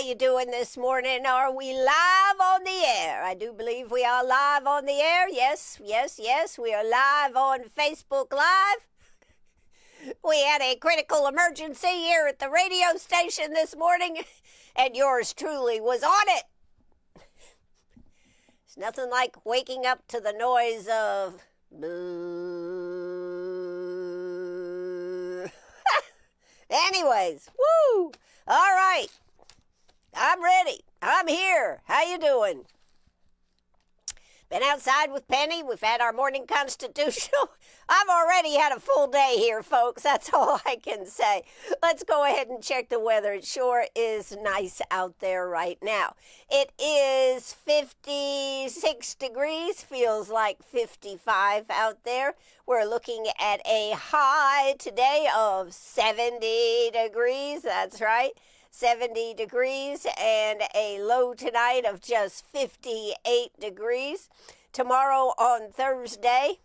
How you doing this morning? Are we live on the air? I do believe we are live on the air. Yes. We are live on Facebook Live. We had a critical emergency here at the radio station this morning, and yours truly was on it. It's nothing like waking up to the noise of boo. Anyways, woo! All right. I'm ready. I'm here. How you doing? Been outside with Penny. We've had our morning constitutional. I've already had a full day here, folks. That's all I can say. Let's go ahead and check the weather. It sure is nice out there right now. It is 56 degrees. Feels like 55 out there. We're looking at a high today of 70 degrees. That's right. 70 degrees and a low tonight of just 58 degrees. Tomorrow on Thursday,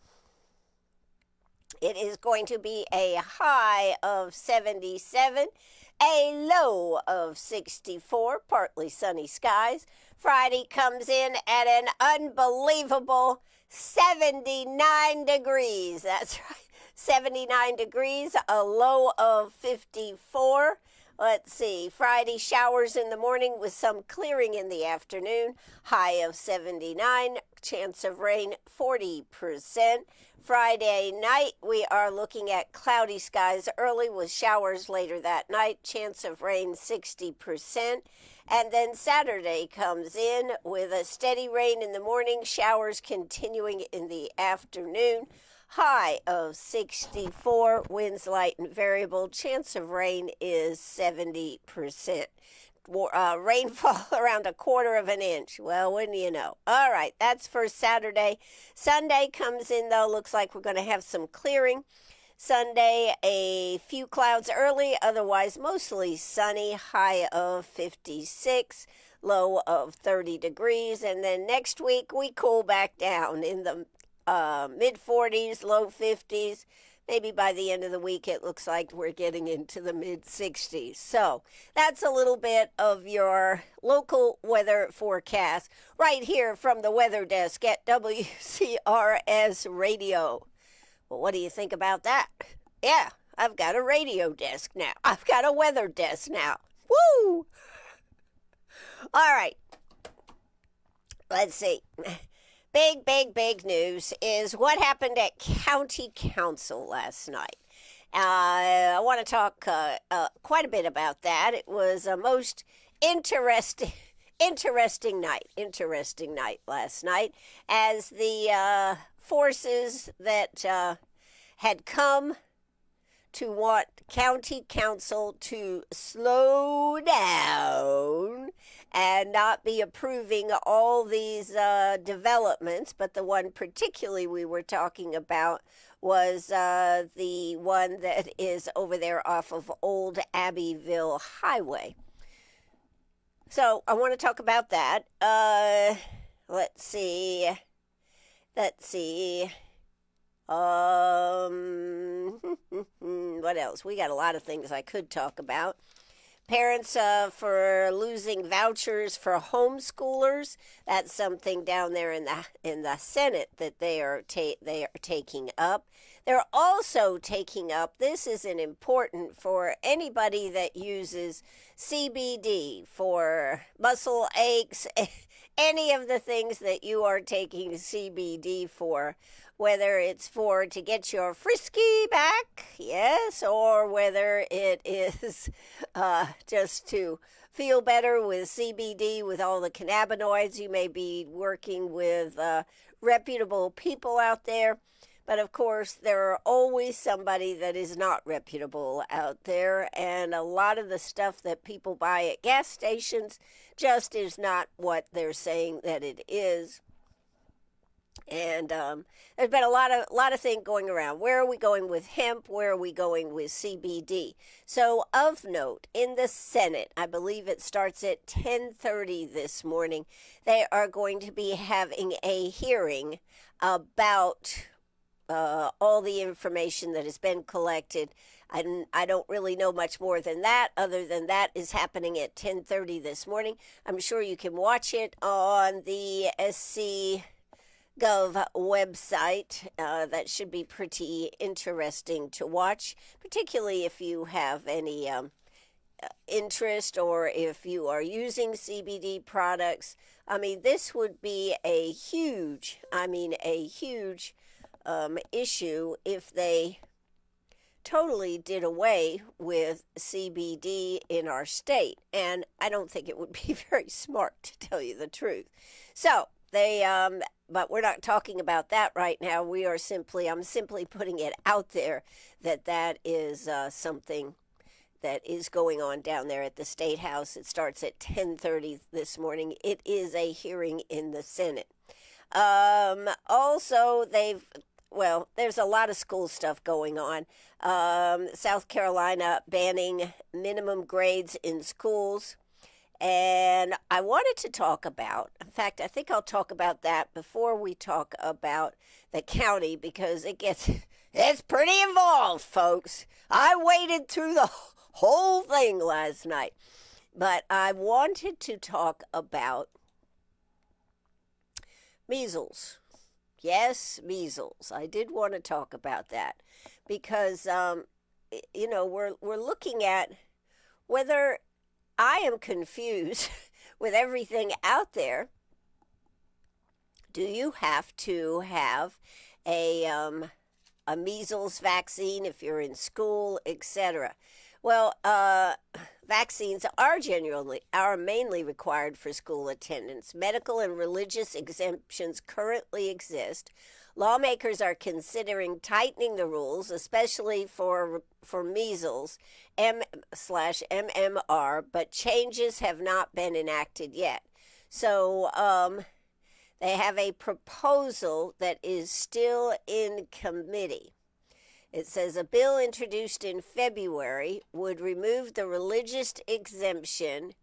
it is going to be a high of 77, a low of 64, partly sunny skies. Friday comes in at an unbelievable 79 degrees. That's right, 79 degrees, a low of 54. Let's see, Friday showers in the morning with some clearing in the afternoon, high of 79, chance of rain 40%. Friday night, we are looking at cloudy skies early with showers later that night, chance of rain 60%. And then Saturday comes in with a steady rain in the morning, showers continuing in the afternoon. High of 64, winds light and variable, chance of rain is 70%. Rainfall around 1/4 of an inch. Well, wouldn't you know? All right, that's for Saturday. Sunday comes in, though. Looks like we're going to have some clearing. Sunday, a few clouds early, otherwise mostly sunny, high of 56, low of 30 degrees. And then next week, we cool back down in the mid-40s, low 50s. Maybe by the end of the week, it looks like we're getting into the mid-60s. So that's a little bit of your local weather forecast right here from the weather desk at WCRS Radio. Well, what do you think about that? Yeah, I've got a radio desk now. I've got a weather desk now. Woo! All right. Let's see. Big news is what happened at County Council last night. I want to talk quite a bit about that. It was a most interesting night last night as the forces that had come to want County Council to slow down and not be approving all these developments, but the one particularly we were talking about was the one that is over there off of Old Abbeville Highway. So I want to talk about that. Let's see. What else? We got a lot of things I could talk about. Parents for losing vouchers for homeschoolers. That's something down there in the Senate that they are taking up. They're also taking up, this is an important for anybody that uses CBD for muscle aches, any of the things that you are taking CBD for, whether it's to get your frisky back, yes, or whether it is just to feel better with CBD with all the cannabinoids. You may be working with reputable people out there, but of course there are always somebody that is not reputable out there, and a lot of the stuff that people buy at gas stations just is not what they're saying that it is. And there's been a lot of things going around. Where are we going with hemp? Where are we going with CBD? So of note, in the Senate, I believe it starts at 10:30 this morning, they are going to be having a hearing about all the information that has been collected I don't really know much more than that, other than that is happening at 10:30 this morning. I'm sure you can watch it on the SC Gov website. That should be pretty interesting to watch, particularly if you have any interest or if you are using CBD products. I mean, this would be a huge, issue if they totally did away with CBD in our state. And I don't think it would be very smart, to tell you the truth. So but we're not talking about that right now. I'm simply putting it out there that is something that is going on down there at the State House. It starts at 10:30 this morning. It is a hearing in the Senate. Also, there's a lot of school stuff going on. South Carolina banning minimum grades in schools. And I wanted to talk about, in fact, I think I'll talk about that before we talk about the county, because it's pretty involved, folks. I waded through the whole thing last night. But I wanted to talk about measles. Yes, measles. I did want to talk about that because, we're looking at whether I am confused with everything out there. Do you have to have a measles vaccine if you're in school, etc.? Well, vaccines are mainly required for school attendance. Medical and religious exemptions currently exist. Lawmakers are considering tightening the rules, especially for measles M/MMR, but changes have not been enacted yet. So they have a proposal that is still in committee. It says a bill introduced in February would remove the religious exemption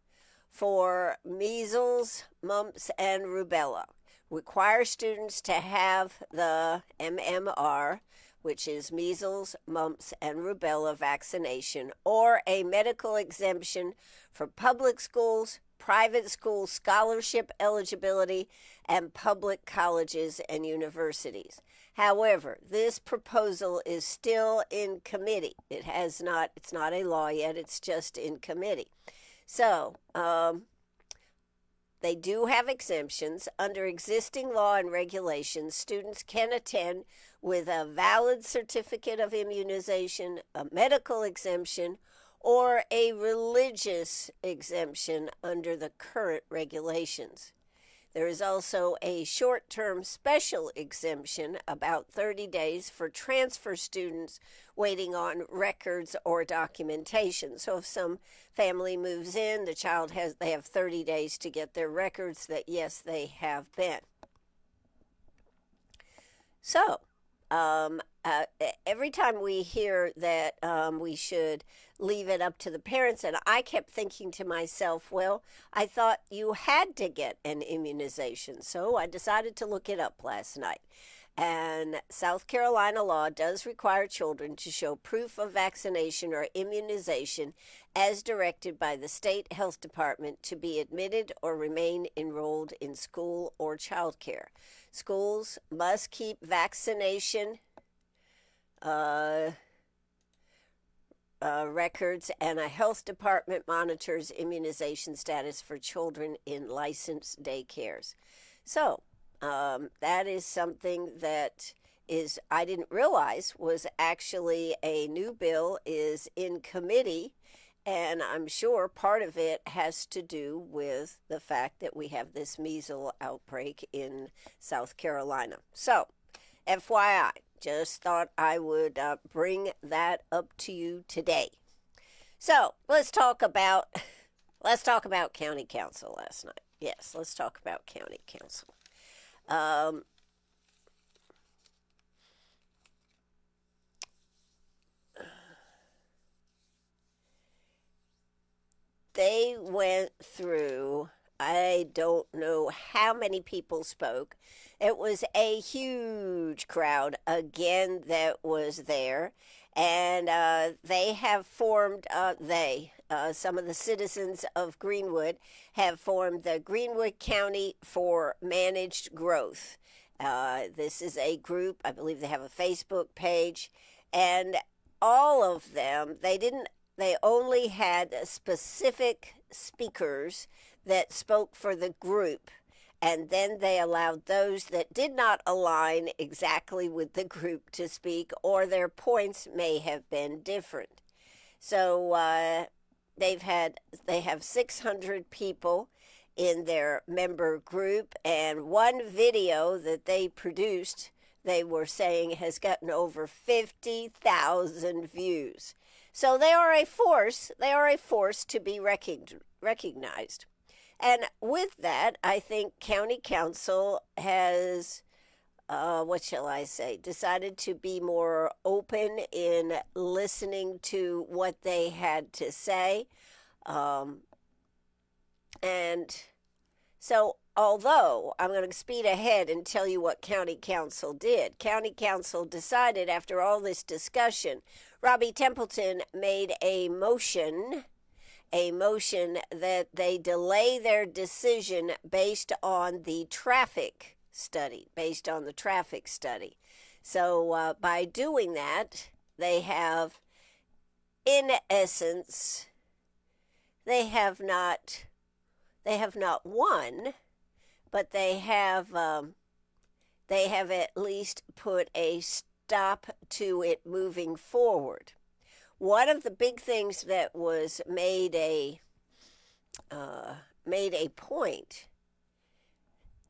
for measles, mumps, and rubella, require students to have the MMR, which is measles, mumps, and rubella vaccination, or a medical exemption for public schools, private school scholarship eligibility, and public colleges and universities. However, this proposal is still in committee. It's not a law yet, it's just in committee. So, they do have exemptions. Under existing law and regulations, students can attend with a valid certificate of immunization, a medical exemption, or a religious exemption under the current regulations. There is also a short-term special exemption, about 30 days, for transfer students waiting on records or documentation. So if some family moves in, they have 30 days to get their records that, yes, they have been. So, every time we hear that we should leave it up to the parents, and I kept thinking to myself, well, I thought you had to get an immunization, so I decided to look it up last night. And South Carolina law does require children to show proof of vaccination or immunization as directed by the state health department to be admitted or remain enrolled in school or child care. Schools must keep vaccination records, and a health department monitors immunization status for children in licensed daycares. So, that is something that I didn't realize was actually a new bill, is in committee, and I'm sure part of it has to do with the fact that we have this measles outbreak in South Carolina. So, FYI, just thought I would bring that up to you today. So, let's talk about county council last night. Yes, let's talk about county council. They went through I don't know how many people spoke. It was a huge crowd again that was there. And they have formed, some of the citizens of Greenwood have formed the Greenwood County for Managed Growth. This is a group, I believe they have a Facebook page, and all of them, they only had specific speakers that spoke for the group, and then they allowed those that did not align exactly with the group to speak, or their points may have been different. So they have 600 people in their member group, and one video that they produced, they were saying, has gotten over 50,000 views. So they are a force. They are a force to be recognized. And with that, I think County Council has, decided to be more open in listening to what they had to say. And so, although I'm going to speed ahead and tell you what County Council did. County Council decided, after all this discussion, Robbie Templeton made a motion that they delay their decision based on the traffic study. So by doing that, they have, in essence, they have not won, but they have at least put a stop to it moving forward. One of the big things that was made a point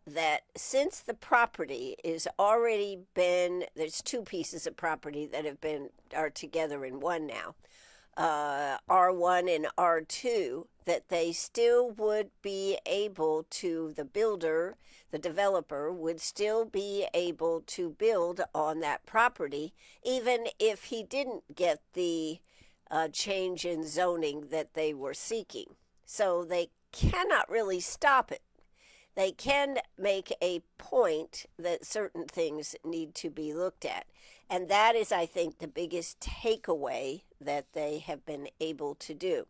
that since the property is already been, there's two pieces of property that are together in one now, R1 and R2, that they still would be able to, the developer would still be able to build on that property, even if he didn't get the change in zoning that they were seeking. So they cannot really stop it. They can make a point that certain things need to be looked at. And that is, I think, the biggest takeaway that they have been able to do.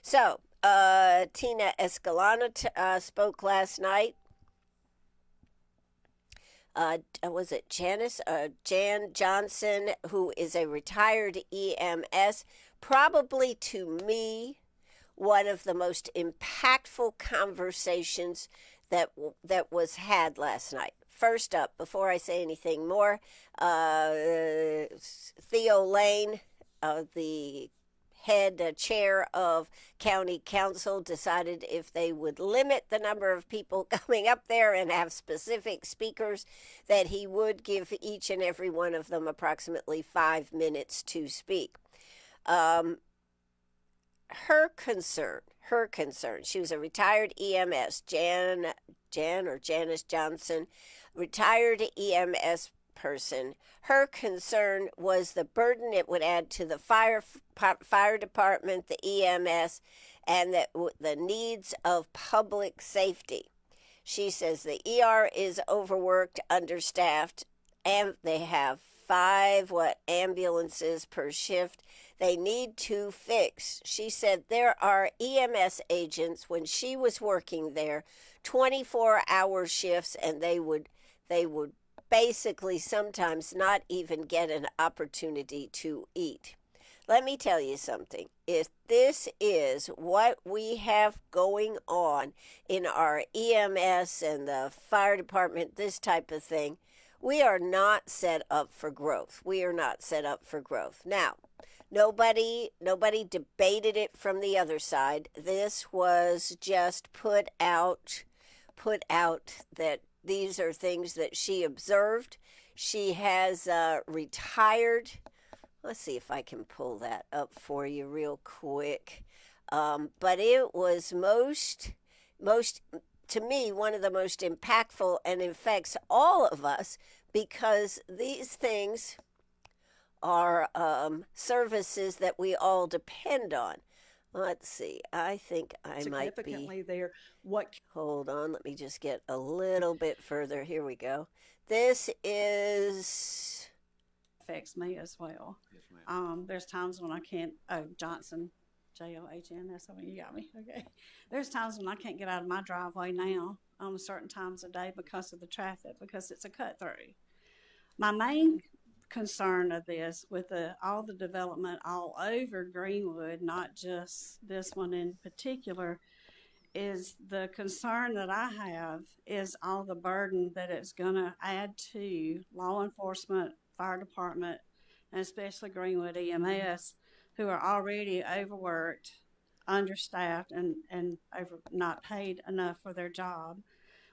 So, Tina Escalona spoke last night. Was it Jan Johnson, who is a retired EMS, probably to me, one of the most impactful conversations that was had last night. First up, before I say anything more, Theo Lane, the chair of County Council, decided if they would limit the number of people coming up there and have specific speakers, that he would give each and every one of them approximately 5 minutes to speak. Her concern, she was a retired EMS, Janice Johnson, retired EMS person. Her concern was the burden it would add to the fire department, the EMS, and the needs of public safety. She says the ER is overworked, understaffed, and they have 5 ambulances per shift. They need to fix. She said there are EMS agents, when she was working there, 24-hour shifts, and they would basically sometimes not even get an opportunity to eat. Let me tell you something. If this is what we have going on in our EMS and the fire department, this type of thing, we are not set up for growth. Now, nobody debated it from the other side. This was just put out that these are things that she observed. She has retired. Let's see if I can pull that up for you real quick. But it was most, to me, one of the most impactful, and affects all of us, because these things are services that we all depend on. Let's see. I think I might be. significantly there. What Hold on. Let me just get a little bit further. Here we go. This is. affects me as well. Yes, ma'am. There's times when I can't. Oh, Johnson, John. That's when you got me. Okay. There's times when I can't get out of my driveway now on certain times of day because of the traffic because it's a cut through. My main concern of this with all the development all over Greenwood, not just this one in particular, is the concern that I have is all the burden that it's going to add to law enforcement, fire department, and especially Greenwood EMS, who are already overworked, understaffed, and not paid enough for their job.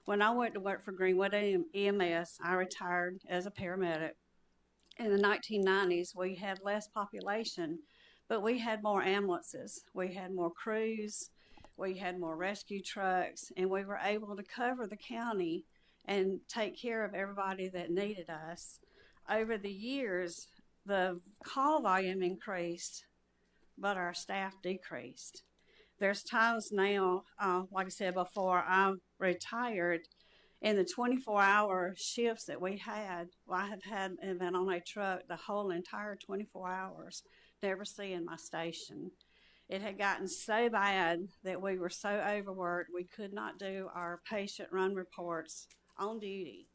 When I went to work for Greenwood EMS, I retired as a paramedic. In the 1990s, we had less population, but we had more ambulances, we had more crews, we had more rescue trucks, and we were able to cover the county and take care of everybody that needed us. Over the years, the call volume increased, but our staff decreased. There's times now, like I said before, I'm retired. In the 24-hour shifts that we had, well, I have been on a truck the whole entire 24 hours, never seeing my station. It had gotten so bad that we were so overworked, we could not do our patient run reports on duty.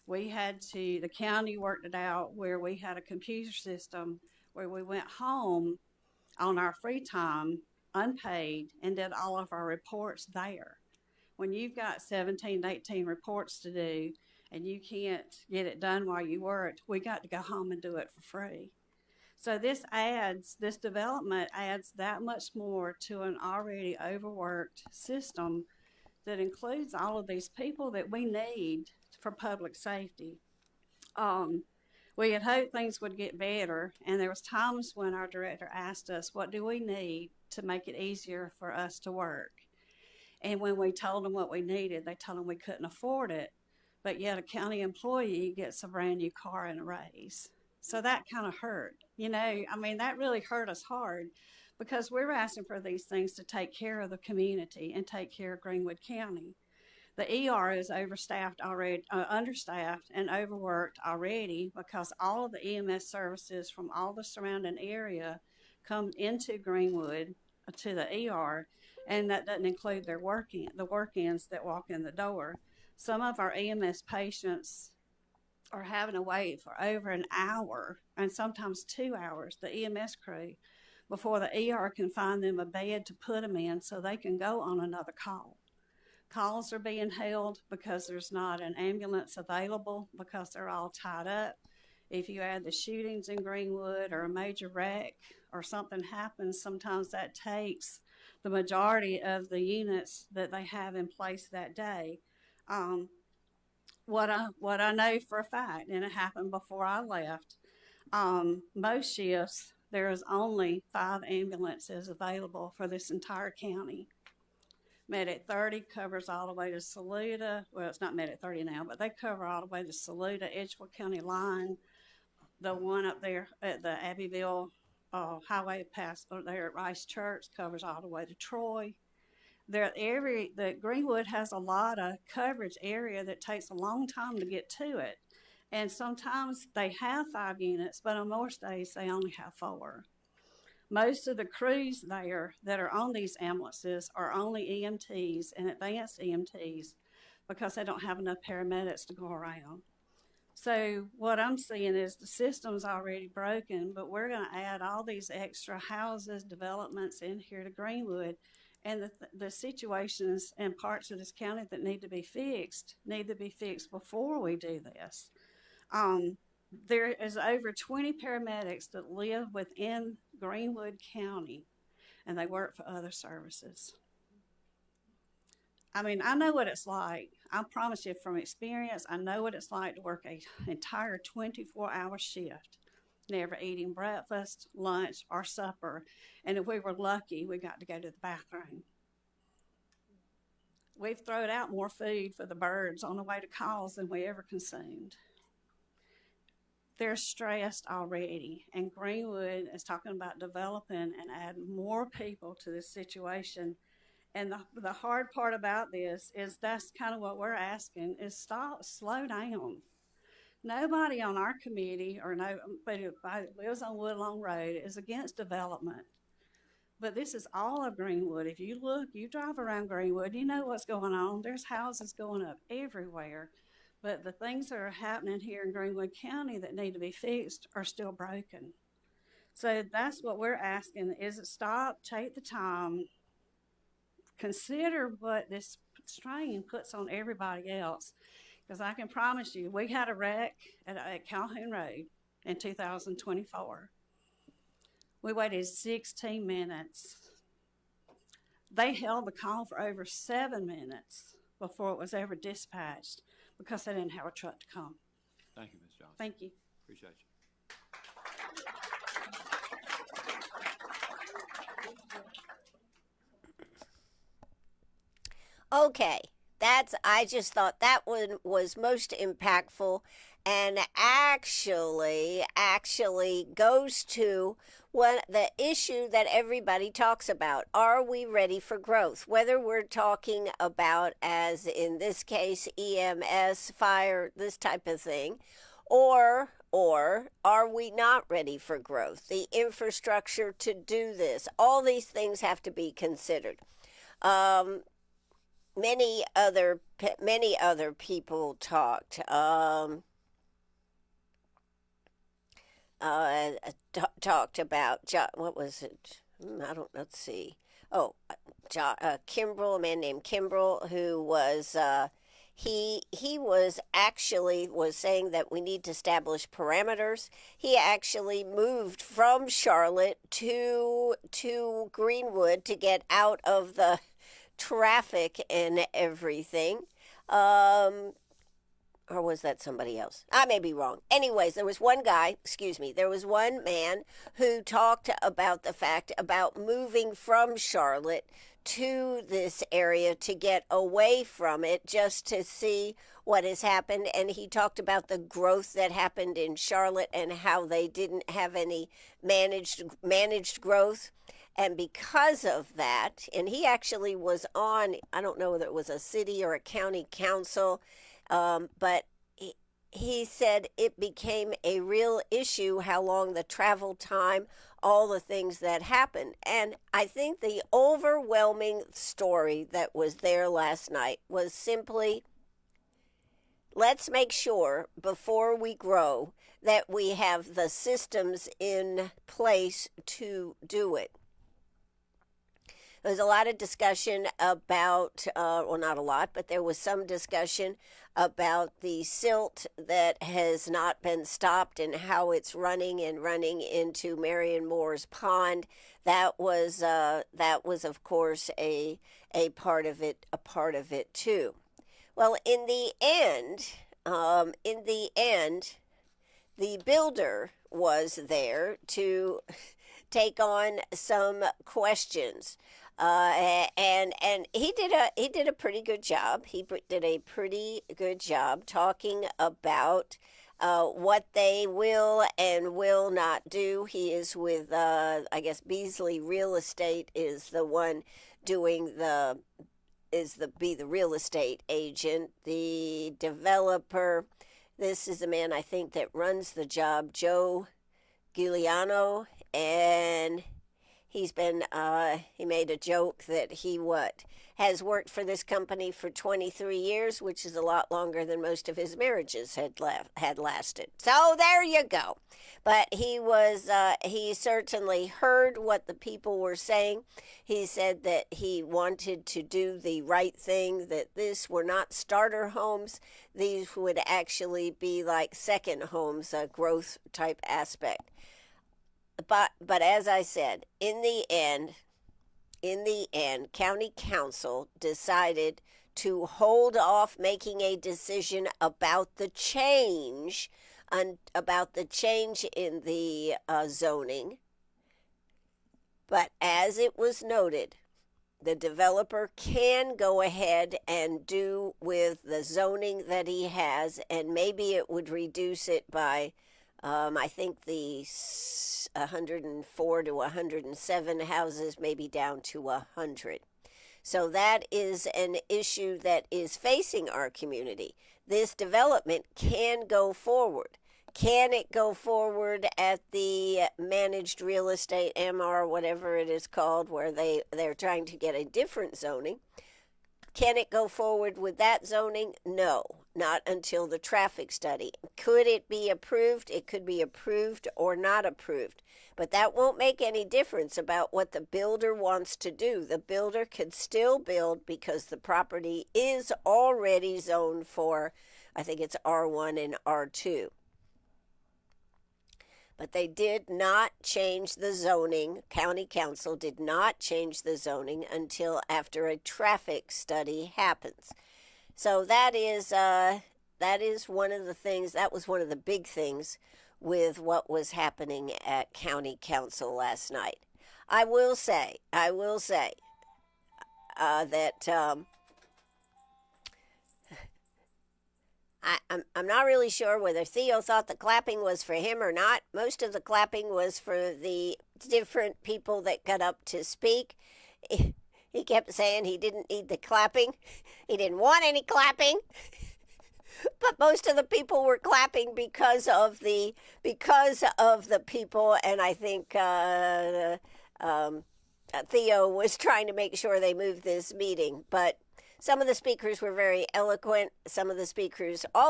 The county worked it out where we had a computer system where we went home on our free time, unpaid, and did all of our reports there. When you've got 17, 18 reports to do and you can't get it done while you work, we got to go home and do it for free. So this development adds that much more to an already overworked system that includes all of these people that we need for public safety. We had hoped things would get better, and there was times when our director asked us, what do we need to make it easier for us to work? And when we told them what we needed, they told them we couldn't afford it. But yet a county employee gets a brand new car and a raise. So that kind of hurt. That really hurt us hard because we were asking for these things to take care of the community and take care of Greenwood County. The ER is overstaffed already, understaffed and overworked already because all of the EMS services from all the surrounding area come into Greenwood to the ER, and that doesn't include the work-ins that walk in the door. Some of our EMS patients are having to wait for over an hour and sometimes 2 hours, the EMS crew, before the ER can find them a bed to put them in so they can go on another call. Calls are being held because there's not an ambulance available because they're all tied up. If you add the shootings in Greenwood or a major wreck or something happens, sometimes that takes the majority of the units that they have in place that day. What I know for a fact, and it happened before I left, most shifts there is only 5 ambulances available for this entire county. Medic 30 covers all the way to Saluda. Well, it's not Medic 30 now, but they cover all the way to Saluda, Edgewood County line. The one up there at the Abbeville highway past there at Rice Church covers all the way to Troy. The Greenwood has a lot of coverage area that takes a long time to get to it. And sometimes they have 5 units, but on most days they only have 4. Most of the crews there that are on these ambulances are only EMTs and advanced EMTs because they don't have enough paramedics to go around. So what I'm seeing is the system's already broken, but we're going to add all these extra houses, developments in here to Greenwood, and the situations and parts of this county that need to be fixed before we do this. There is over 20 paramedics that live within Greenwood County, and they work for other services. I know what it's like. I promise you from experience, I know what it's like to work an entire 24-hour shift, never eating breakfast, lunch, or supper. And if we were lucky, we got to go to the bathroom. We've thrown out more food for the birds on the way to calls than we ever consumed. they're stressed already. And Greenwood is talking about developing and adding more people to this situation. And the hard part about this is that's kind of what we're asking is slow down. Nobody on our committee or nobody who lives on Woodlawn Road is against development. But this is all of Greenwood. If you look, you drive around Greenwood, you know what's going on. There's houses going up everywhere. But the things that are happening here in Greenwood County that need to be fixed are still broken. So that's what we're asking is it stop, take the time, consider what this strain puts on everybody else. Because I can promise you, we had a wreck at Calhoun Road in 2024. We waited 16 minutes. They held the call for over 7 minutes before it was ever dispatched because they didn't have a truck to come. Thank you, Ms. Johnson. Thank you. Appreciate you. Okay, I just thought that one was most impactful and actually goes to the issue that everybody talks about. Are we ready for growth? Whether we're talking about, as in this case, EMS, fire, this type of thing, or are we not ready for growth? The infrastructure to do this, all these things have to be considered. Many other people talked. Talked about what was it? I don't. Let's see. Oh, Kimbrell, a man named Kimbrell, who was he was saying that we need to establish parameters. He actually moved from Charlotte to Greenwood to get out of the traffic and everything. Or was that somebody else? I may be wrong. Anyways, there was one man who talked about the fact about moving from Charlotte to this area to get away from it just to see what has happened. And he talked about the growth that happened in Charlotte and how they didn't have any managed growth. And because of that, and he actually was on, I don't know whether it was a city or a county council, but he said it became a real issue how long the travel time, all the things that happened. And I think the overwhelming story that was there last night was simply, let's make sure before we grow that we have the systems in place to do it. There was a lot of discussion about, well, not a lot, but there was some discussion about the silt that has not been stopped and how it's running into Marion Moore's Pond. That was of course a part of it too. Well, in the end, the builder was there to take on some questions. And he did a pretty good job. He did a pretty good job talking about what they will and will not do. He is with, I guess, Beasley Real Estate is the one doing be the real estate agent. The developer, this is the man I think that runs the job, Joe Giuliano, and he's been, he made a joke that he has worked for this company for 23 years, which is a lot longer than most of his marriages had lasted. So there you go. But he certainly heard what the people were saying. He said that he wanted to do the right thing, that this were not starter homes. These would actually be like second homes, a growth type aspect. But as I said, in the end, County Council decided to hold off making a decision about the change in the zoning. But as it was noted, the developer can go ahead and do with the zoning that he has, and maybe it would reduce it by I think the 104 to 107 houses may be down to 100. So that is an issue that is facing our community. This development can go forward. Can it go forward at the managed real estate, MR, whatever it is called, where they're trying to get a different zoning? Can it go forward with that zoning? No, not until the traffic study. Could it be approved? It could be approved or not approved. But that won't make any difference about what the builder wants to do. The builder could still build because the property is already zoned for, I think it's R1 and R2. But they did not change the zoning. County Council did not change the zoning until after a traffic study happens. So that is one of the things. That was one of the big things with what was happening at County Council last night. I will say that I'm not really sure whether Theo thought the clapping was for him or not. Most of the clapping was for the different people that got up to speak. He kept saying he didn't need the clapping. He didn't want any clapping. But most of the people were clapping because of the people, and I think Theo was trying to make sure they moved this meeting. But some of the speakers were very eloquent. All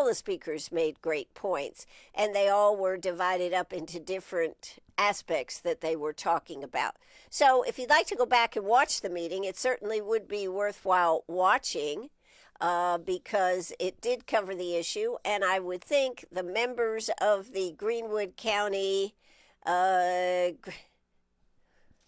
the speakers made great points, and they all were divided up into different aspects that they were talking about. So if you'd like to go back and watch the meeting, it certainly would be worthwhile watching. Because it did cover the issue, and I would think the members of the Greenwood County, all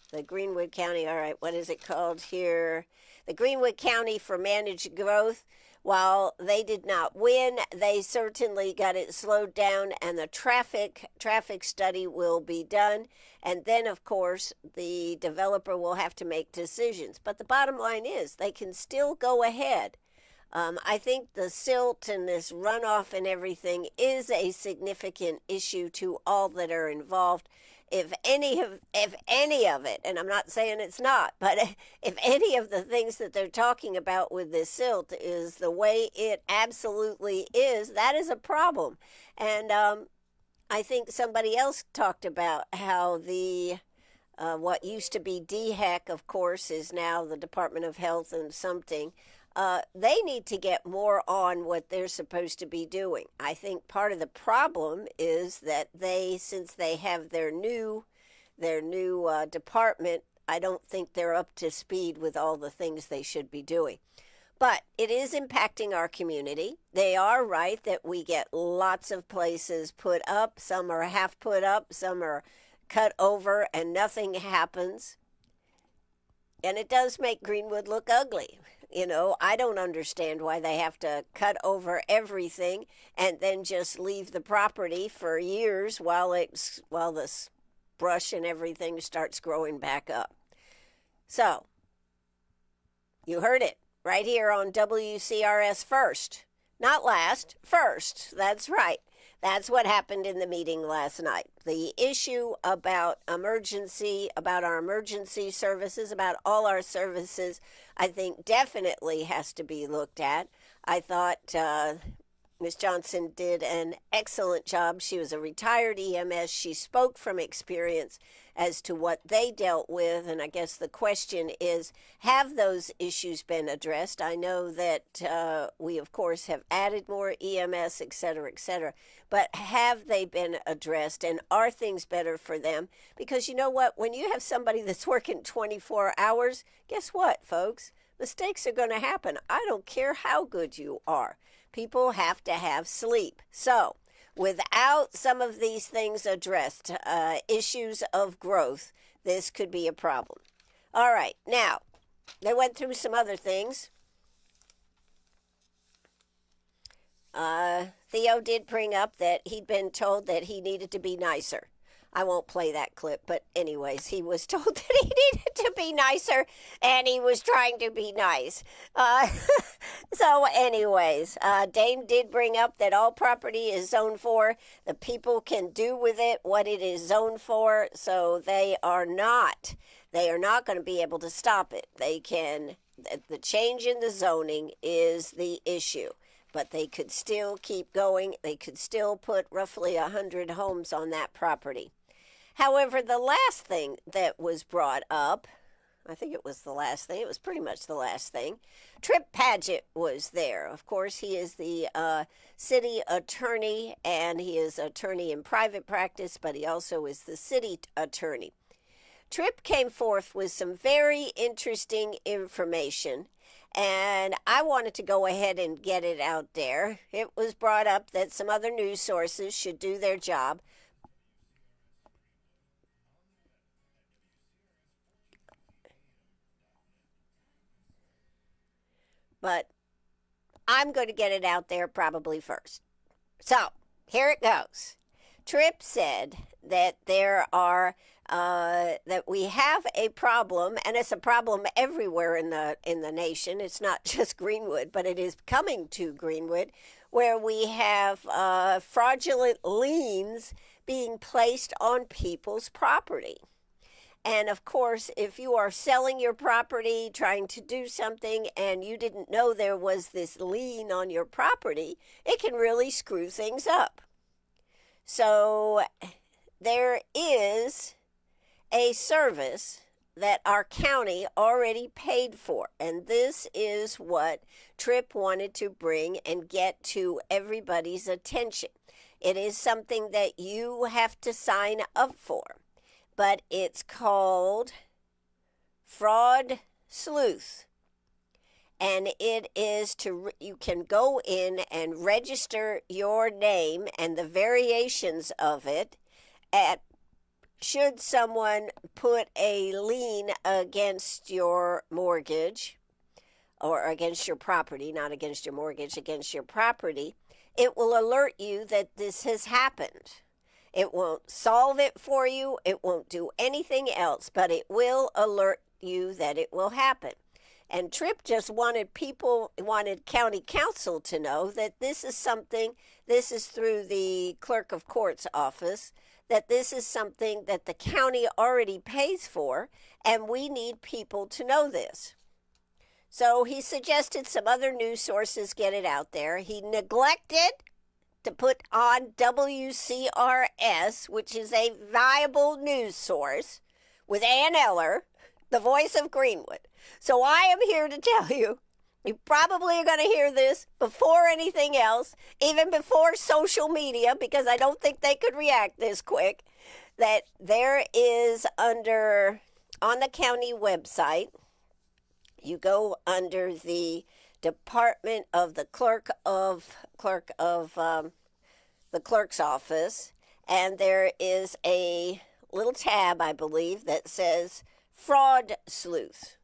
right, what is it called here? The Greenwood County for Managed Growth, while they did not win, they certainly got it slowed down, and the traffic study will be done. And then, of course, the developer will have to make decisions. But the bottom line is they can still go ahead. I think the silt and this runoff and everything is a significant issue to all that are involved. If any of it, and I'm not saying it's not, but if any of the things that they're talking about with this silt is the way it absolutely is, that is a problem. And I think somebody else talked about how the what used to be DHEC, of course, is now the Department of Health and something. They need to get more on what they're supposed to be doing. I think part of the problem is that since they have their new department, I don't think they're up to speed with all the things they should be doing. But it is impacting our community. They are right that we get lots of places put up. Some are half put up, some are cut over, and nothing happens. And it does make Greenwood look ugly. You know, I don't understand why they have to cut over everything and then just leave the property for years while this brush and everything starts growing back up. So, you heard it right here on WCRS first. Not last, first. That's right. That's what happened in the meeting last night. The issue about our emergency services, about all our services, I think definitely has to be looked at. I thought Ms. Johnson did an excellent job. She was a retired EMS. She spoke from experience as to what they dealt with, and I guess the question is, have those issues been addressed? I know that we, of course, have added more EMS, et cetera, but have they been addressed, and are things better for them? Because you know what? When you have somebody that's working 24 hours, guess what, folks? Mistakes are going to happen. I don't care how good you are. People have to have sleep. So, without some of these things addressed, issues of growth, this could be a problem. All right, now, they went through some other things. Theo did bring up that he'd been told that he needed to be nicer. I won't play that clip, but anyways, he was told that he needed to be nicer, and he was trying to be nice. So anyways, Dame did bring up that all property is zoned for. The people can do with it what it is zoned for, so they are not going to be able to stop it. They can, the change in the zoning is the issue. But they could still keep going. They could still put roughly 100 homes on that property. However, the last thing that was brought up, I think it was the last thing, it was pretty much the last thing, Trip Paget was there. Of course, he is the city attorney, and he is attorney in private practice, but he also is the city attorney. Trip came forth with some very interesting information, and I wanted to go ahead and get it out there. It was brought up that some other news sources should do their job. But I'm going to get it out there probably first. So, here it goes. Tripp said that there are that we have a problem, and it's a problem everywhere in the nation. It's not just Greenwood, but it is coming to Greenwood, where we have fraudulent liens being placed on people's property. And of course, if you are selling your property, trying to do something, and you didn't know there was this lien on your property, it can really screw things up. So there is a service that our county already paid for, and this is what Tripp wanted to bring and get to everybody's attention. It is something that you have to sign up for, but it's called Fraud Sleuth. And it is you can go in and register your name and the variations of it should someone put a lien against your mortgage or against your property, not against your mortgage, against your property. It will alert you that this has happened. It won't solve it for you. It won't do anything else, but it will alert you that it will happen. And Tripp just wanted county council to know that this is something, this is through the clerk of court's office, that this is something that the county already pays for, and we need people to know this. So he suggested some other news sources get it out there. He neglected to put on WCRS, which is a viable news source, with Ann Eller, the voice of Greenwood. So I am here to tell you, you probably are going to hear this before anything else, even before social media, because I don't think they could react this quick, that there is on the county website, you go under the Department of the Clerk's office, and there is a little tab, I believe, that says Fraud Sleuth.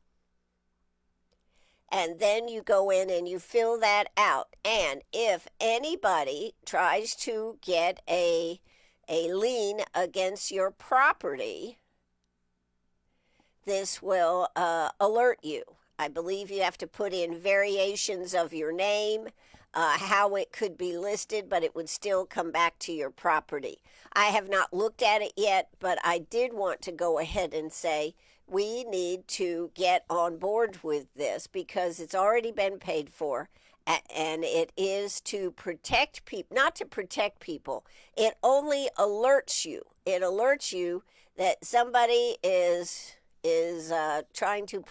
And then you go in and you fill that out. And if anybody tries to get a lien against your property, this will alert you. I believe you have to put in variations of your name, how it could be listed, but it would still come back to your property. I have not looked at it yet, but I did want to go ahead and say we need to get on board with this because it's already been paid for, and it is to protect people, not to protect people. It only alerts you. It alerts you that somebody is trying to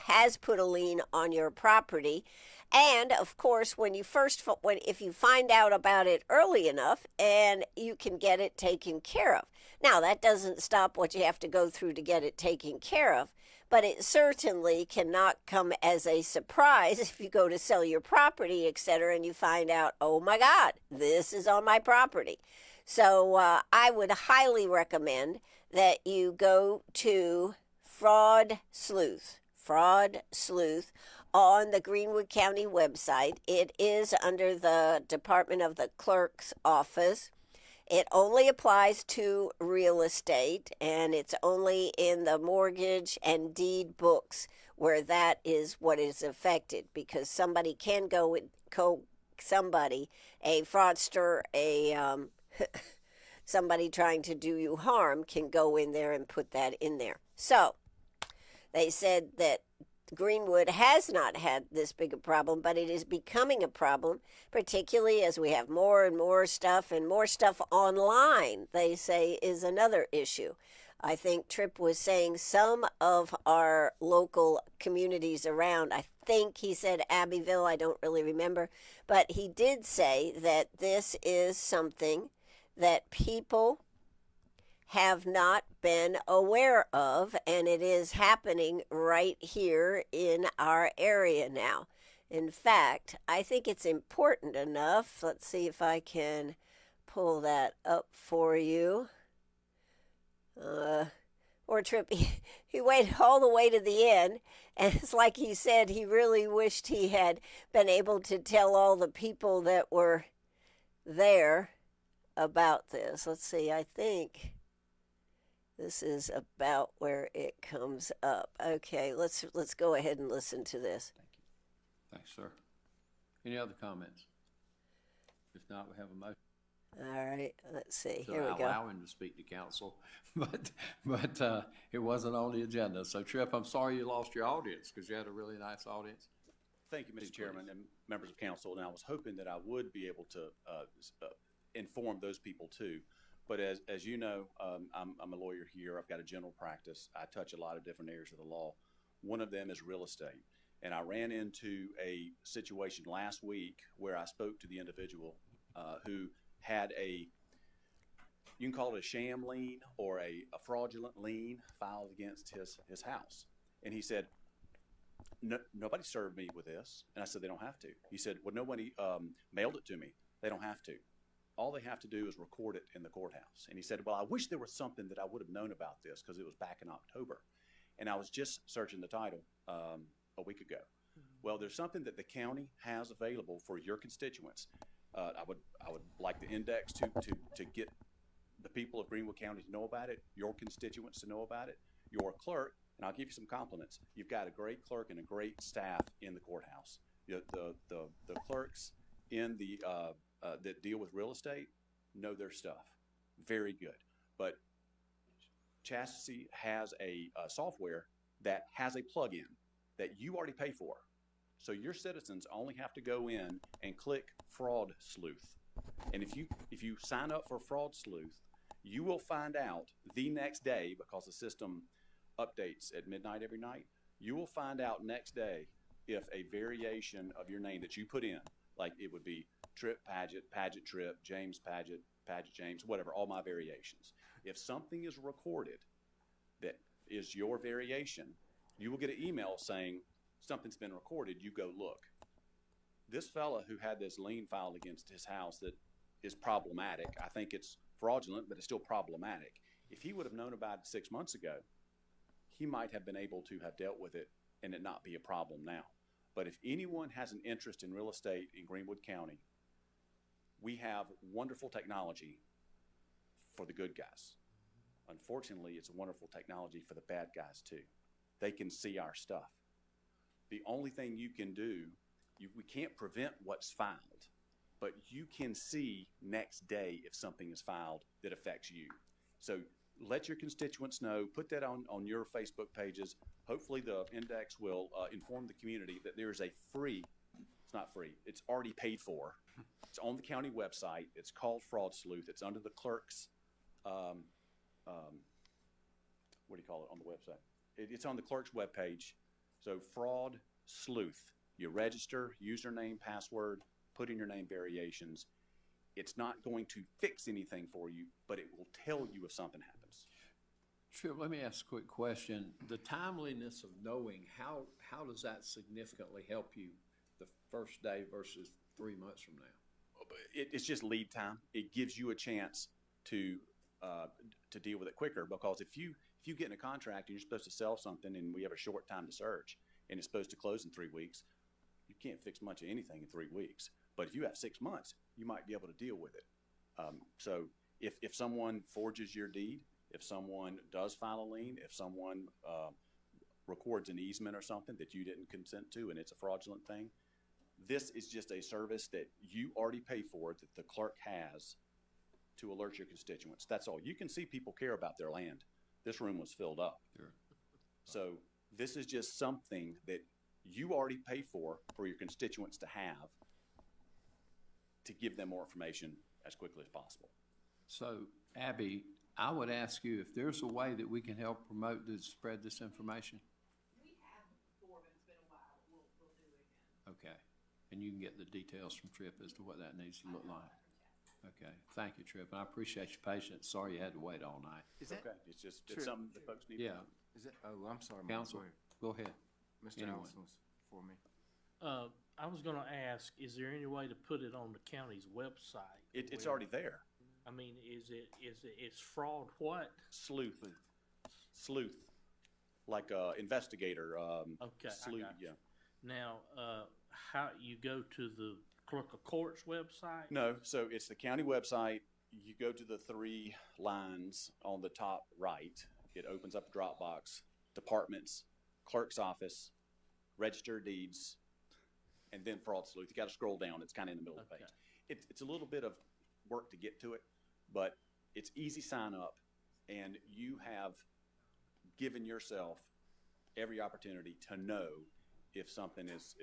has put a lien on your property. And of course, if you find out about it early enough, and you can get it taken care of. Now, that doesn't stop what you have to go through to get it taken care of, but it certainly cannot come as a surprise if you go to sell your property, etc., and you find out, oh my God, this is on my property. So I would highly recommend that you go to Fraud Sleuth on the Greenwood County website. It is under the Department of the Clerk's office. It only applies to real estate, and it's only in the mortgage and deed books where that is what is affected, because somebody can go and somebody, a fraudster, a somebody trying to do you harm, can go in there and put that in there. So they said that Greenwood has not had this big a problem, but it is becoming a problem, particularly as we have more and more stuff, and more stuff online, they say, is another issue. I think Tripp was saying some of our local communities around, I think he said Abbeville, I don't really remember, but he did say that this is something that people have not been aware of, and it is happening right here in our area now. In fact, I think it's important enough. Let's see if I can pull that up for you. Or Tripp, he waited all the way to the end, and it's like he said he really wished he had been able to tell all the people that were there about this. Let's see, I think this is about where it comes up. Okay, let's go ahead and listen to this. Thank you. Thanks, sir. Any other comments? If not, we have a motion. All right, let's see. So Here we I go. allow him to speak to council, but it wasn't on the agenda. So Tripp, I'm sorry you lost your audience, because you had a really nice audience. Thank you, Mr. Chairman and members of council. And I was hoping that I would be able to inform those people too. But as you know, I'm a lawyer here. I've got a general practice. I touch a lot of different areas of the law. One of them is real estate. And I ran into a situation last week where I spoke to the individual who had you can call it a sham lien or a fraudulent lien filed against his house. And he said, no, nobody served me with this. And I said, they don't have to. He said, well, nobody mailed it to me. They don't have to. All they have to do is record it in the courthouse. And he said, well, I wish there was something that I would have known about this, because it was back in October. And I was just searching the title a week ago. Well, there's something that the county has available for your constituents. I would like the index to get the people of Greenwood County to know about it, your constituents to know about it, your clerk, and I'll give you some compliments. You've got a great clerk and a great staff in the courthouse. The clerks in the that deal with real estate know their stuff. Very good. But Chastity has a software that has a plug-in that you already pay for. So your citizens only have to go in and click Fraud Sleuth. And if you sign up for Fraud Sleuth, you will find out the next day, because the system updates at midnight every night, you will find out next day if a variation of your name that you put in, like it would be Tripp Paget, Paget Tripp, James Paget, Paget James, whatever, all my variations. If something is recorded that is your variation, you will get an email saying something's been recorded. You go look. This fella who had this lien filed against his house that is problematic, I think it's fraudulent, but it's still problematic. If he would have known about it 6 months ago, he might have been able to have dealt with it and it not be a problem now. But if anyone has an interest in real estate in Greenwood County, we have wonderful technology for the good guys. Unfortunately, it's a wonderful technology for the bad guys too. They can see our stuff. The only thing you can do, we can't prevent what's filed, but you can see next day if something is filed that affects you. So let your constituents know, put that on your Facebook pages. Hopefully the index will inform the community that there's a free, it's not free, it's already paid for. It's on the county website. It's called Fraud Sleuth. It's under the clerk's, what do you call it on the website? It's on the clerk's webpage. So Fraud Sleuth. You register, username, password, put in your name variations. It's not going to fix anything for you, but it will tell you if something happens. Tripp, let me ask a quick question. The timeliness of knowing, how does that significantly help you the first day versus 3 months from now? It's just lead time. It gives you a chance to deal with it quicker, because if you get in a contract and you're supposed to sell something and we have a short time to search and it's supposed to close in 3 weeks, you can't fix much of anything in 3 weeks. But if you have 6 months, you might be able to deal with it. So if someone forges your deed, if someone does file a lien, if someone records an easement or something that you didn't consent to and it's a fraudulent thing, this is just a service that you already pay for, that the clerk has to alert your constituents. That's all. You can see people care about their land. This room was filled up. Sure. So this is just something that you already pay for your constituents to have, to give them more information as quickly as possible. So, Abby, I would ask you if there's a way that we can help promote to spread this information. We have before, but it's been a while. We'll do it again. Okay. And you can get the details from Tripp as to what that needs to look like. Okay. Thank you, Tripp. And I appreciate your patience. Sorry you had to wait all night. Is that, Okay, it's just, Sure. it's something that folks need to Yeah. know. is that, oh, I'm sorry, Mike. Counsel, Go ahead. go ahead. Mr. Anyone. Allison was for me. I was gonna ask, is there any way to put it on the county's website? It's where- already there. I mean, it's fraud what? Sleuth, like investigator. Okay, I Sleuth, got you. yeah. Now, how, you go to the clerk of court's website? No, so it's the county website. You go to the 3 lines on the top right. It opens up a drop box, departments, clerk's office, register of deeds, and then fraud sleuth. You got to scroll down. It's kind of in the middle of the Okay. page. It's a little bit of work to get to it, but it's easy sign up, and you have given yourself every opportunity to know if something is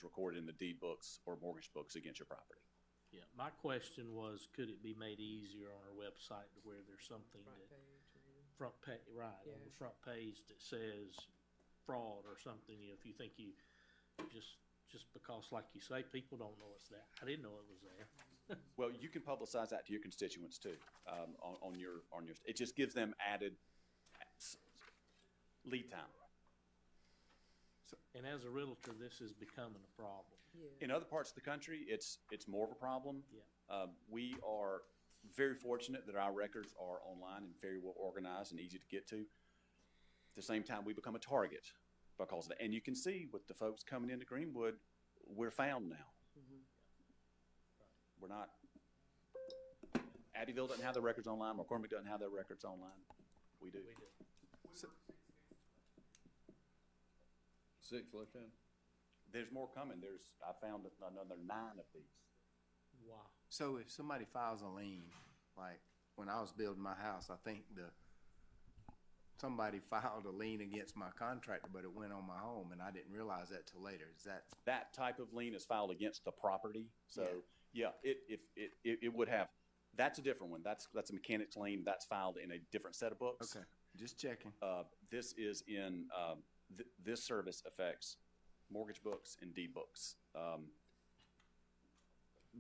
recorded in the deed books or mortgage books against your property. Yeah, my question was, could it be made easier on our website to where there's something that, front page, right, on the front page that says fraud or something, you know, if you think you, just because, like you say, people don't know it's there. I didn't know it was there. Well, you can publicize that to your constituents too, on your, it just gives them added lead time. And as a realtor, this is becoming a problem. In other parts of the country, it's more of a problem. Yeah. We are very fortunate that our records are online and very well organized and easy to get to. At the same time, we become a target because of that. And you can see with the folks coming into Greenwood, we're found now. We're not, Abbeville doesn't have their records online, McCormick doesn't have their records online. We do. We do. 6, Lieutenant. There's more coming. I found another 9 of these. Wow. So if somebody files a lien, like when I was building my house, I think somebody filed a lien against my contractor, but it went on my home, and I didn't realize that till later. Is that? That type of lien is filed against the property. So yeah, it would have. That's a different one. That's a mechanic's lien. That's filed in a different set of books. Okay, just checking. This is in this service affects mortgage books and deed books.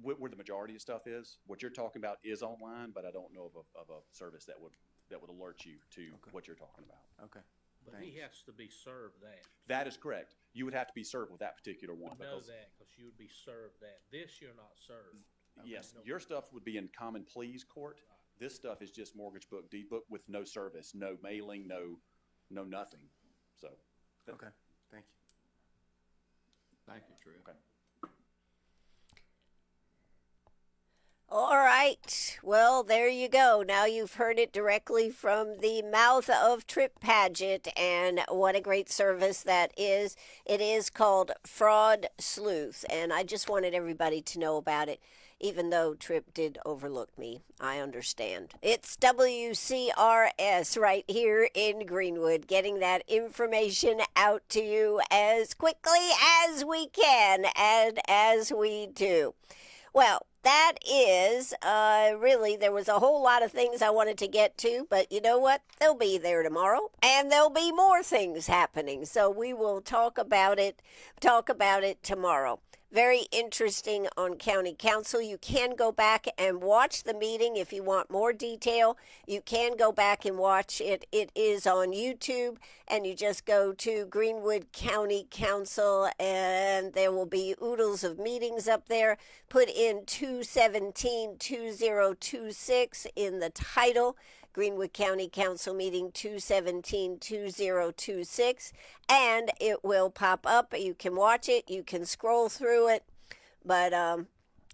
Where the majority of stuff is, what you're talking about is online, but I don't know of a service that would alert you to what you're talking about. Okay. But Thanks. he has to be served that. That is correct. You would have to be served with that particular one. I know that, because you would be served that. This, you're not served. Yes, No. your stuff would be in common pleas court. This stuff is just mortgage book, deed book with no service, no mailing, no nothing. So. Okay, thank you. Thank you, Tripp. Okay. All right. Well, there you go. Now you've heard it directly from the mouth of Tripp Paget, and what a great service that is. It is called Fraud Sleuth, and I just wanted everybody to know about it, even though Tripp did overlook me. I understand. It's WCRS right here in Greenwood, getting that information out to you as quickly as we can and as we do. Well, that is really, there was a whole lot of things I wanted to get to, but you know what? They'll be there tomorrow, and there'll be more things happening. So we will talk about it tomorrow. Very interesting on County Council. You can go back and watch the meeting if you want more detail. You can go back and watch it. It is on YouTube, and you just go to Greenwood County Council, and there will be oodles of meetings up there. Put in 217-2026 in the title. Greenwood County Council meeting 217-2026, and it will pop up. You can watch it, you can scroll through it, but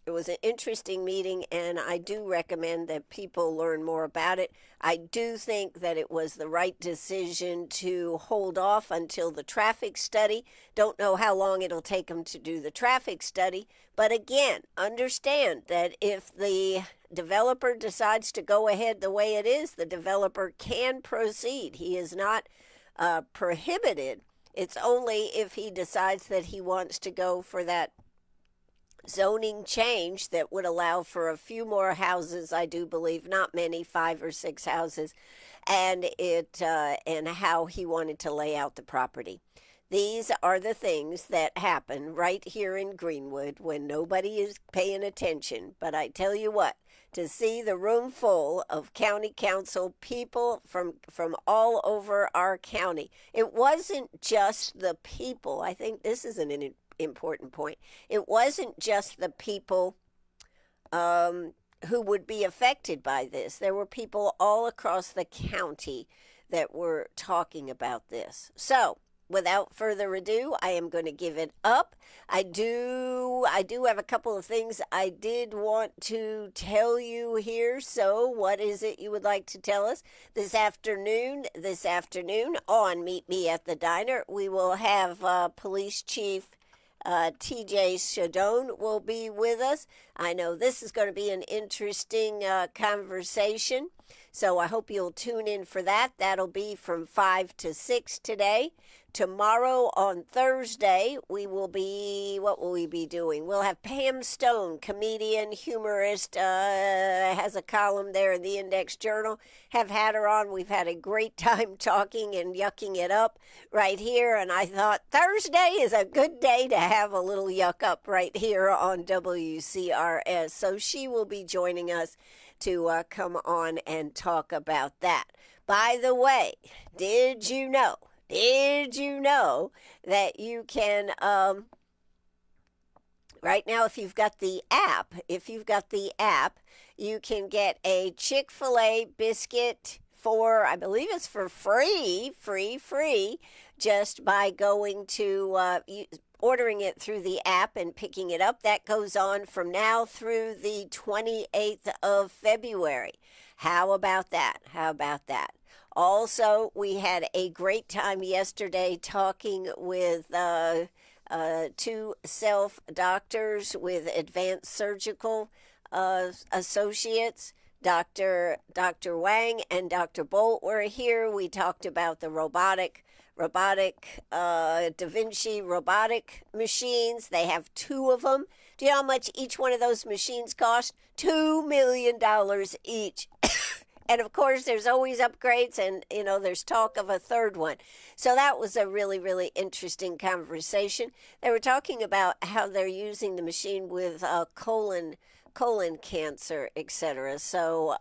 It was an interesting meeting, and I do recommend that people learn more about it. I do think that it was the right decision to hold off until the traffic study. Don't know how long it'll take them to do the traffic study, but again, understand that if the developer decides to go ahead the way it is, the developer can proceed. He is not prohibited. It's only if he decides that he wants to go for that zoning change that would allow for a few more houses, I do believe, not many, 5 or 6 houses, and how he wanted to lay out the property. These are the things that happen right here in Greenwood when nobody is paying attention. But I tell you what, to see the room full of county council people from all over our county, it wasn't just the people. I think this is an important point. It wasn't just the people who would be affected by this. There were people all across the county that were talking about this. So, without further ado, I am going to give it up. I do have a couple of things I did want to tell you here. So, what is it you would like to tell us this afternoon? This afternoon on Meet Me at the Diner, we will have Police Chief TJ Shadone will be with us. I know this is going to be an interesting conversation, so I hope you'll tune in for that. That'll be from 5 to 6 today. Tomorrow on Thursday, what will we be doing? We'll have Pam Stone, comedian, humorist, has a column there in the Index Journal. Have had her on. We've had a great time talking and yucking it up right here, and I thought Thursday is a good day to have a little yuck up right here on WCRS. So she will be joining us to come on and talk about that. By the way, did you know that you can, right now, if you've got the app, you can get a Chick-fil-A biscuit for, I believe it's for free, just by going to, ordering it through the app and picking it up. That goes on from now through the 28th of February. How about that? Also, we had a great time yesterday talking with 2 self-doctors with Advanced Surgical Associates. Dr. Wang and Dr. Bolt were here. We talked about the robotic Da Vinci robotic machines. They have 2 of them. Do you know how much each one of those machines cost? $2 million each. And of course, there's always upgrades, and there's talk of a 3rd one. So that was a really, really interesting conversation. They were talking about how they're using the machine with colon cancer, etc. So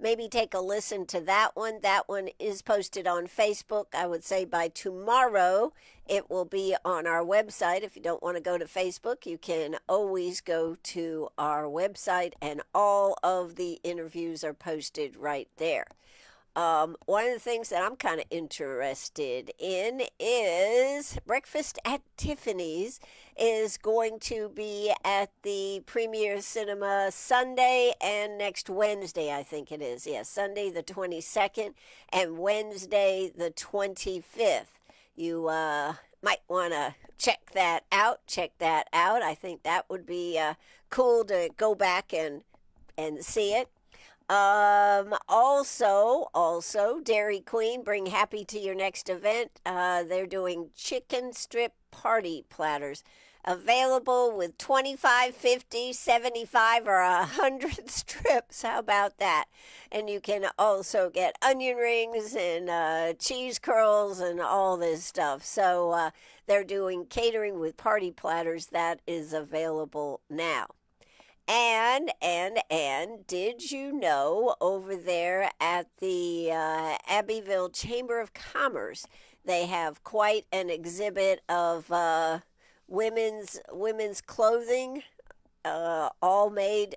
maybe take a listen to that one. That one is posted on Facebook. I would say by tomorrow it will be on our website. If you don't want to go to Facebook, you can always go to our website, and all of the interviews are posted right there. One of the things that I'm kind of interested in is Breakfast at Tiffany's is going to be at the Premier Cinema Sunday and next Wednesday, I think it is. Yes, Sunday the 22nd and Wednesday the 25th. You might want to check that out. I think that would be cool to go back and see it. Also, Dairy Queen, bring happy to your next event. They're doing chicken strip party platters. Available with 25, 50, 75, or 100 strips. How about that? And you can also get onion rings and cheese curls and all this stuff. So they're doing catering with party platters. That is available now. And did you know over there at the Abbeville Chamber of Commerce, they have quite an exhibit of women's clothing, all made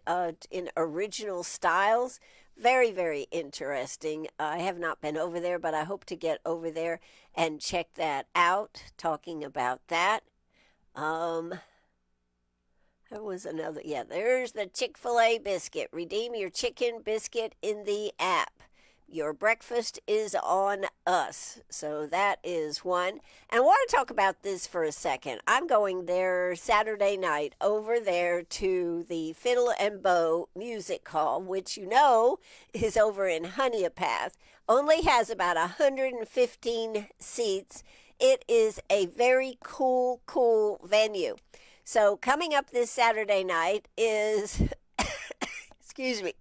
in original styles. Very, very interesting. I have not been over there, but I hope to get over there and check that out, talking about that. There was another. Yeah, there's the Chick-fil-A biscuit. Redeem your chicken biscuit in the app. Your breakfast is on us. So that is one. And I want to talk about this for a second. I'm going there Saturday night over there to the Fiddle and Bow Music Hall, which you know is over in Honeypath. Only has about 115 seats. It is a very cool venue. So coming up this Saturday night is, excuse me,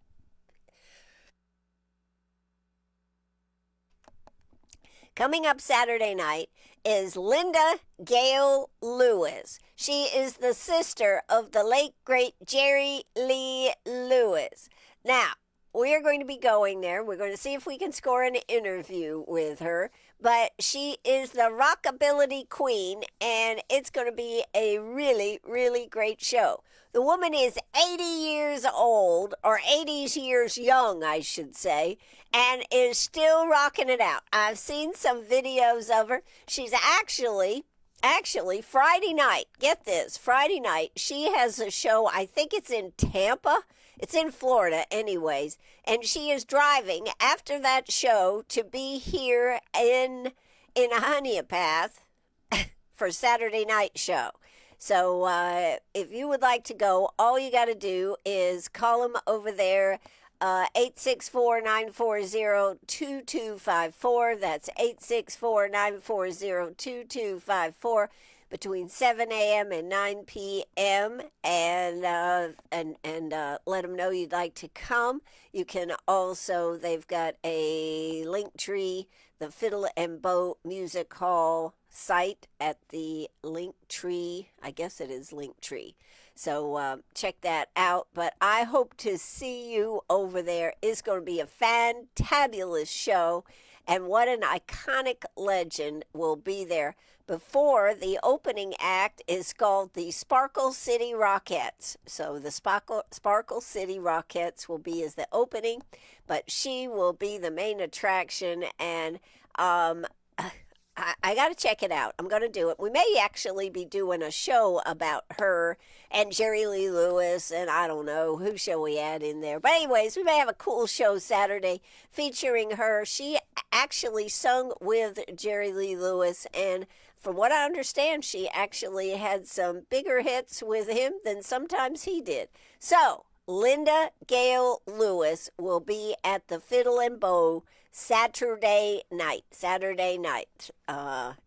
coming up Saturday night is Linda Gale Lewis. She is the sister of the late, great Jerry Lee Lewis. Now, we are going to be going there. We're going to see if we can score an interview with her. But she is the rockabilly queen, and it's going to be a really, really great show. The woman is 80 years old, or 80 years young, I should say, and is still rocking it out. I've seen some videos of her. She's actually, Friday night, get this, Friday night, she has a show, I think it's in Tampa. It's in Florida anyways, and she is driving after that show to be here in Honeypath for Saturday night show. So if you would like to go, all you got to do is call them over there, 864-940-2254. That's 864-940-2254. Between 7 a.m. and 9 p.m. and let them know you'd like to come. You can also, they've got a link tree, the Fiddle and Bow Music Hall site at the link tree. I guess it is link tree. So check that out. But I hope to see you over there. It's going to be a fantabulous show. And what an iconic legend will be there. Before, the opening act is called the Sparkle City Rockettes. So the Sparkle City Rockettes will be as the opening, but she will be the main attraction. And I got to check it out. I'm going to do it. We may actually be doing a show about her and Jerry Lee Lewis, and I don't know, who shall we add in there? But anyways, we may have a cool show Saturday featuring her. She actually sung with Jerry Lee Lewis, and from what I understand, she actually had some bigger hits with him than sometimes he did. So, Linda Gale Lewis will be at the Fiddle and Bow Saturday night.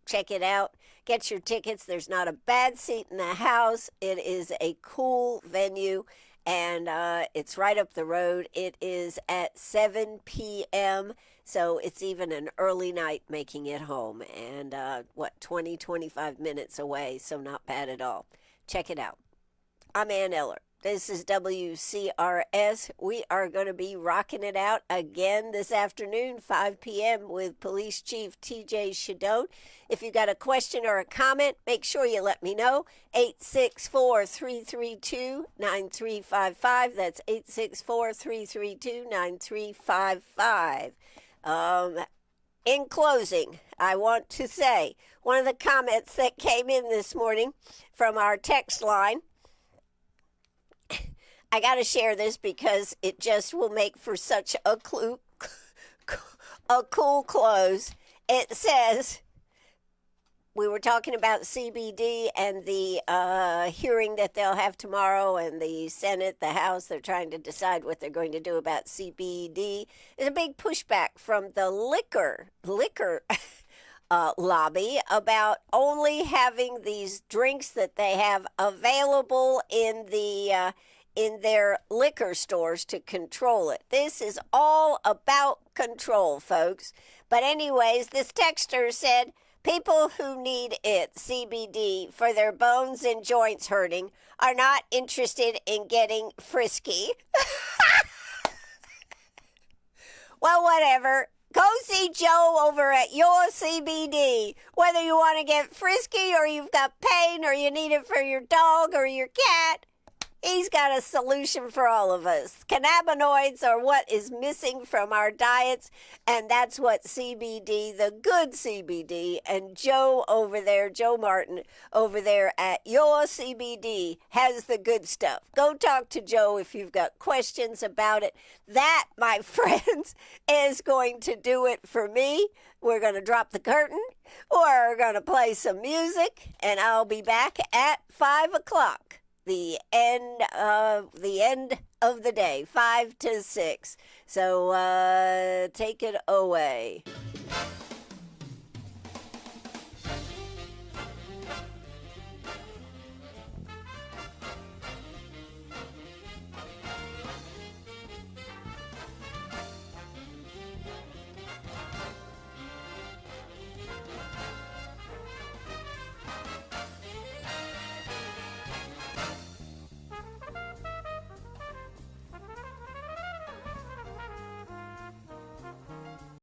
Check it out. Get your tickets. There's not a bad seat in the house. It is a cool venue, and it's right up the road. It is at 7 p.m., so it's even an early night making it home. And 25 minutes away, so not bad at all. Check it out. I'm Ann Eller. This is WCRS. We are going to be rocking it out again this afternoon, 5 p.m. with Police Chief T.J. Shadone. If you got a question or a comment, make sure you let me know. 864-332-9355. That's 864-332-9355. In closing, I want to say one of the comments that came in this morning from our text line, I got to share this because it just will make for such a cool close. It says, we were talking about CBD and the hearing that they'll have tomorrow, and the Senate, the House, they're trying to decide what they're going to do about CBD. There's a big pushback from the liquor lobby about only having these drinks that they have available in their liquor stores to control it. This is all about control, folks. But anyways, this texter said, people who need it, CBD, for their bones and joints hurting are not interested in getting frisky. Well, whatever. Go see Joe over at your CBD. Whether you want to get frisky or you've got pain or you need it for your dog or your cat, He's got a solution for all of us. Cannabinoids are what is missing from our diets, and that's what CBD, the good CBD, and Joe over there, Joe Martin over there at Your CBD has the good stuff. Go talk to Joe if you've got questions about it. That, my friends, is going to do it for me. We're going to drop the curtain. We're going to play some music, and I'll be back at 5 o'clock. The end of the day, 5 to 6. So take it away.